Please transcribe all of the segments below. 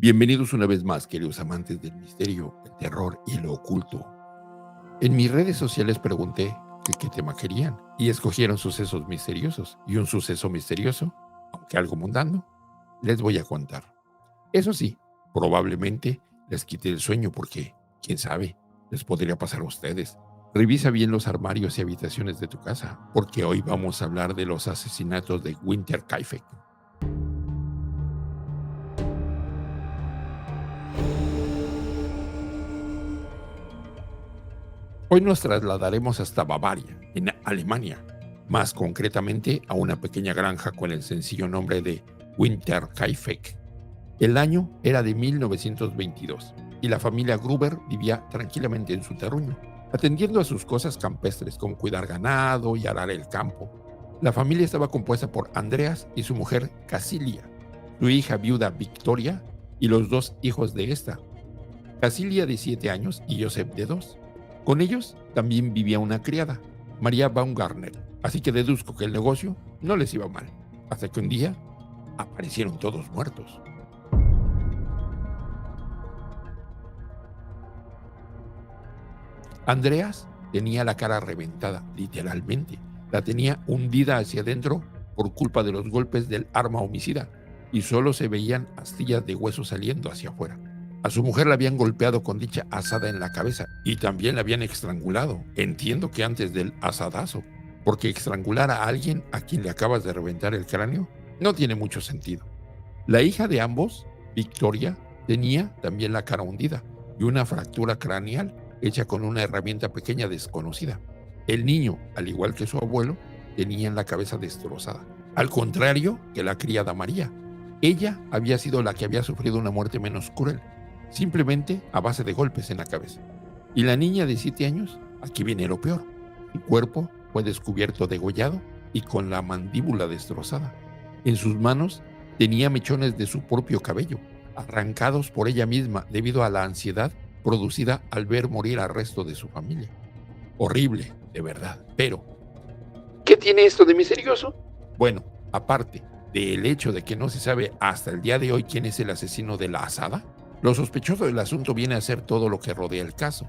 Bienvenidos una vez más, queridos amantes del misterio, el terror y lo oculto. En mis redes sociales pregunté qué tema querían y escogieron sucesos misteriosos. Y un suceso misterioso, aunque algo mundano, les voy a contar. Eso sí, probablemente les quite el sueño porque, quién sabe, les podría pasar a ustedes. Revisa bien los armarios y habitaciones de tu casa, porque hoy vamos a hablar de los asesinatos de Winter Kaifek. Hoy nos trasladaremos hasta Bavaria, en Alemania, más concretamente a una pequeña granja con el sencillo nombre de Winter Kaifek. El año era de 1922 y la familia Gruber vivía tranquilamente en su terruño, atendiendo a sus cosas campestres como cuidar ganado y arar el campo. La familia estaba compuesta por Andreas y su mujer Casilia, su hija viuda Victoria y los dos hijos de esta, Casilia de 7 años y Joseph de 2. Con ellos también vivía una criada, María Baumgartner, así que deduzco que el negocio no les iba mal, hasta que un día aparecieron todos muertos. Andreas tenía la cara reventada, literalmente. La tenía hundida hacia adentro por culpa de los golpes del arma homicida y solo se veían astillas de hueso saliendo hacia afuera. A su mujer la habían golpeado con dicha azada en la cabeza y también la habían estrangulado. Entiendo que antes del asadazo, porque estrangular a alguien a quien le acabas de reventar el cráneo no tiene mucho sentido. La hija de ambos, Victoria, tenía también la cara hundida y una fractura craneal hecha con una herramienta pequeña desconocida. El niño, al igual que su abuelo, tenía la cabeza destrozada. Al contrario que la criada María, ella había sido la que había sufrido una muerte menos cruel, simplemente a base de golpes en la cabeza. Y la niña de 7 años, aquí viene lo peor. Su cuerpo fue descubierto degollado y con la mandíbula destrozada. En sus manos tenía mechones de su propio cabello, arrancados por ella misma debido a la ansiedad producida al ver morir al resto de su familia. Horrible, de verdad. Pero, ¿qué tiene esto de misterioso? Bueno, aparte del hecho de que no se sabe hasta el día de hoy quién es el asesino de la asada, lo sospechoso del asunto viene a ser todo lo que rodea el caso.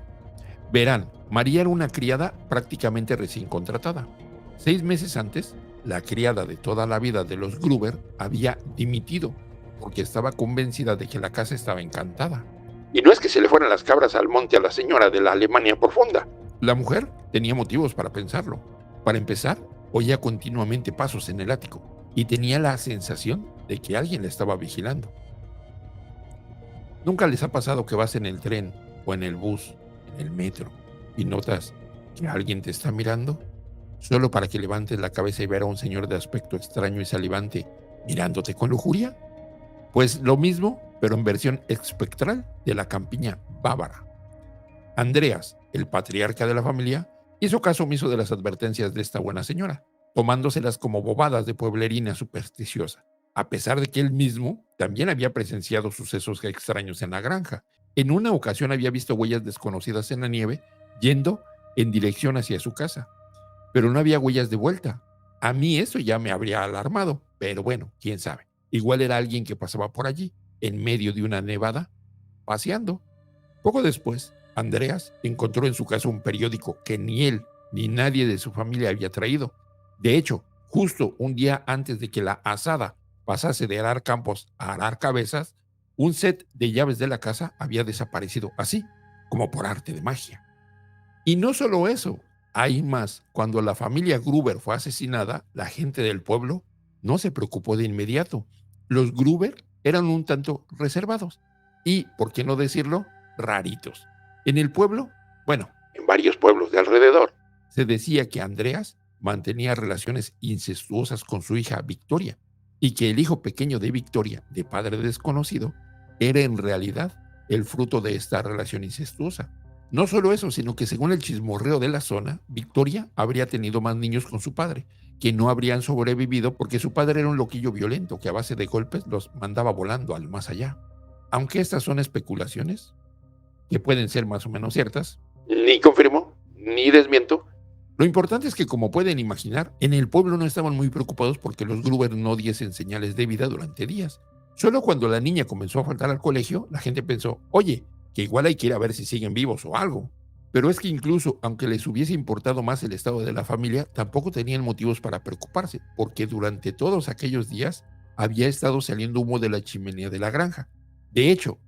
Verán, María era una criada prácticamente recién contratada. 6 meses antes, la criada de toda la vida de los Gruber había dimitido porque estaba convencida de que la casa estaba encantada. Y no es que se le fueran las cabras al monte a la señora de la Alemania profunda. La mujer tenía motivos para pensarlo. Para empezar, oía continuamente pasos en el ático y tenía la sensación de que alguien la estaba vigilando. ¿Nunca les ha pasado que vas en el tren o en el bus, en el metro, y notas que alguien te está mirando? Solo para que levantes la cabeza y ver a un señor de aspecto extraño y salivante mirándote con lujuria. Pues lo mismo, pero en versión espectral de la campiña bávara. Andreas, el patriarca de la familia, hizo caso omiso de las advertencias de esta buena señora, tomándoselas como bobadas de pueblerina supersticiosa, a pesar de que él mismo también había presenciado sucesos extraños en la granja. En una ocasión había visto huellas desconocidas en la nieve yendo en dirección hacia su casa, pero no había huellas de vuelta. A mí eso ya me habría alarmado, pero bueno, quién sabe. Igual era alguien que pasaba por allí, en medio de una nevada, paseando. Poco después, Andreas encontró en su casa un periódico que ni él ni nadie de su familia había traído. De hecho, justo un día antes de que la asada pasase de arar campos a arar cabezas, un set de llaves de la casa había desaparecido, así como por arte de magia. Y no solo eso, hay más. Cuando la familia Gruber fue asesinada, la gente del pueblo no se preocupó de inmediato. Los Gruber eran un tanto reservados y, por qué no decirlo, raritos. En el pueblo, bueno, en varios pueblos de alrededor, se decía que Andreas mantenía relaciones incestuosas con su hija Victoria y que el hijo pequeño de Victoria, de padre desconocido, era en realidad el fruto de esta relación incestuosa. No solo eso, sino que según el chismorreo de la zona, Victoria habría tenido más niños con su padre, que no habrían sobrevivido porque su padre era un loquillo violento que a base de golpes los mandaba volando al más allá. Aunque estas son especulaciones, que pueden ser más o menos ciertas, ni confirmo, ni desmiento, lo importante es que, como pueden imaginar, en el pueblo no estaban muy preocupados porque los Gruber no diesen señales de vida durante días. Solo cuando la niña comenzó a faltar al colegio, la gente pensó, oye, que igual hay que ir a ver si siguen vivos o algo. Pero es que incluso aunque les hubiese importado más el estado de la familia, tampoco tenían motivos para preocuparse, porque durante todos aquellos días había estado saliendo humo de la chimenea de la granja. De hecho,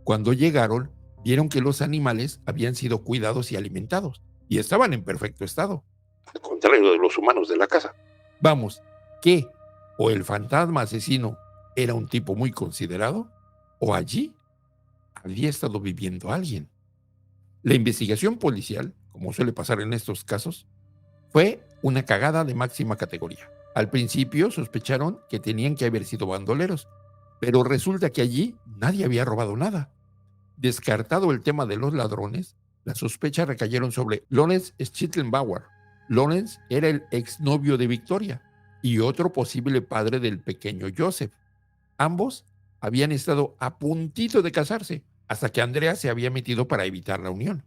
cuando llegaron, vieron que los animales habían sido cuidados y alimentados, y estaban en perfecto estado, al contrario de los humanos de la casa. Vamos, ¿qué? ¿O el fantasma asesino era un tipo muy considerado? ¿O allí había estado viviendo alguien? La investigación policial, como suele pasar en estos casos, fue una cagada de máxima categoría. Al principio sospecharon que tenían que haber sido bandoleros, pero resulta que allí nadie había robado nada. Descartado el tema de los ladrones, las sospechas recayeron sobre Lawrence Schlittenbauer. Lawrence era el exnovio de Victoria y otro posible padre del pequeño Joseph. Ambos habían estado a puntito de casarse, hasta que Andrea se había metido para evitar la unión.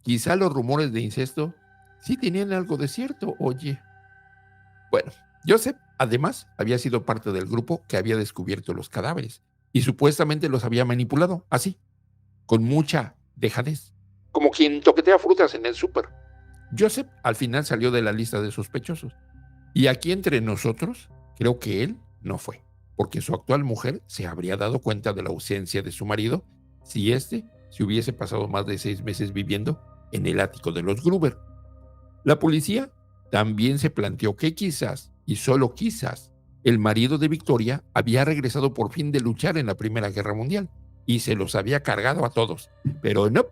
Quizá los rumores de incesto sí tenían algo de cierto, oye. Bueno, Joseph, además, había sido parte del grupo que había descubierto los cadáveres y supuestamente los había manipulado, así, con mucha dejadez, como quien toquetea frutas en el súper. Joseph al final salió de la lista de sospechosos. Y aquí entre nosotros, creo que él no fue, porque su actual mujer se habría dado cuenta de la ausencia de su marido si éste se hubiese pasado más de 6 meses viviendo en el ático de los Gruber. La policía también se planteó que quizás, y solo quizás, el marido de Victoria había regresado por fin de luchar en la Primera Guerra Mundial y se los había cargado a todos. Pero no,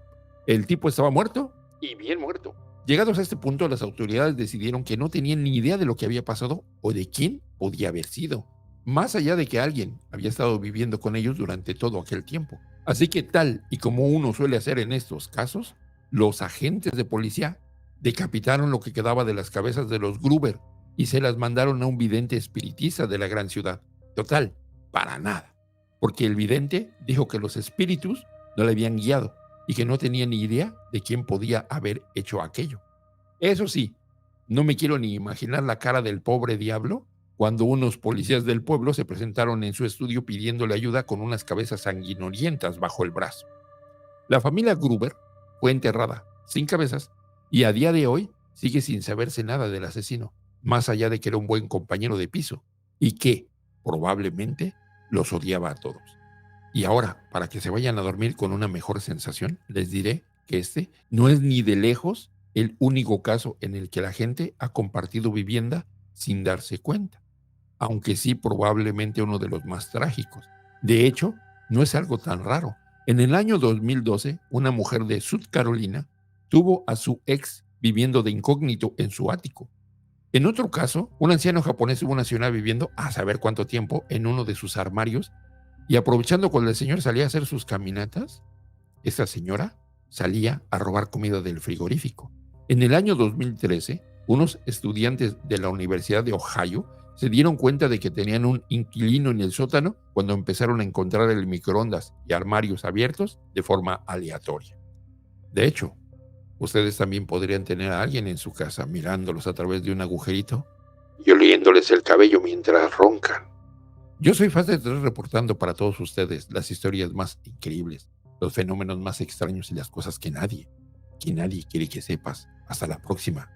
el tipo estaba muerto y bien muerto. Llegados a este punto, las autoridades decidieron que no tenían ni idea de lo que había pasado o de quién podía haber sido, más allá de que alguien había estado viviendo con ellos durante todo aquel tiempo. Así que tal y como uno suele hacer en estos casos, los agentes de policía decapitaron lo que quedaba de las cabezas de los Gruber y se las mandaron a un vidente espiritista de la gran ciudad. Total, para nada, porque el vidente dijo que los espíritus no le habían guiado y que no tenía ni idea de quién podía haber hecho aquello. Eso sí, no me quiero ni imaginar la cara del pobre diablo cuando unos policías del pueblo se presentaron en su estudio pidiéndole ayuda con unas cabezas sanguinolientas bajo el brazo. La familia Gruber fue enterrada sin cabezas y a día de hoy sigue sin saberse nada del asesino, más allá de que era un buen compañero de piso y que, probablemente, los odiaba a todos. Y ahora, para que se vayan a dormir con una mejor sensación, les diré que este no es ni de lejos el único caso en el que la gente ha compartido vivienda sin darse cuenta, aunque sí probablemente uno de los más trágicos. De hecho, no es algo tan raro. En el año 2012, una mujer de South Carolina tuvo a su ex viviendo de incógnito en su ático. En otro caso, un anciano japonés tuvo una señora viviendo a saber cuánto tiempo en uno de sus armarios y aprovechando cuando el señor salía a hacer sus caminatas, esta señora salía a robar comida del frigorífico. En el año 2013, unos estudiantes de la Universidad de Ohio se dieron cuenta de que tenían un inquilino en el sótano cuando empezaron a encontrar el microondas y armarios abiertos de forma aleatoria. De hecho, ustedes también podrían tener a alguien en su casa mirándolos a través de un agujerito y oliéndoles el cabello mientras roncan. Yo soy Faz de Tres reportando para todos ustedes las historias más increíbles, los fenómenos más extraños y las cosas que nadie quiere que sepas. Hasta la próxima.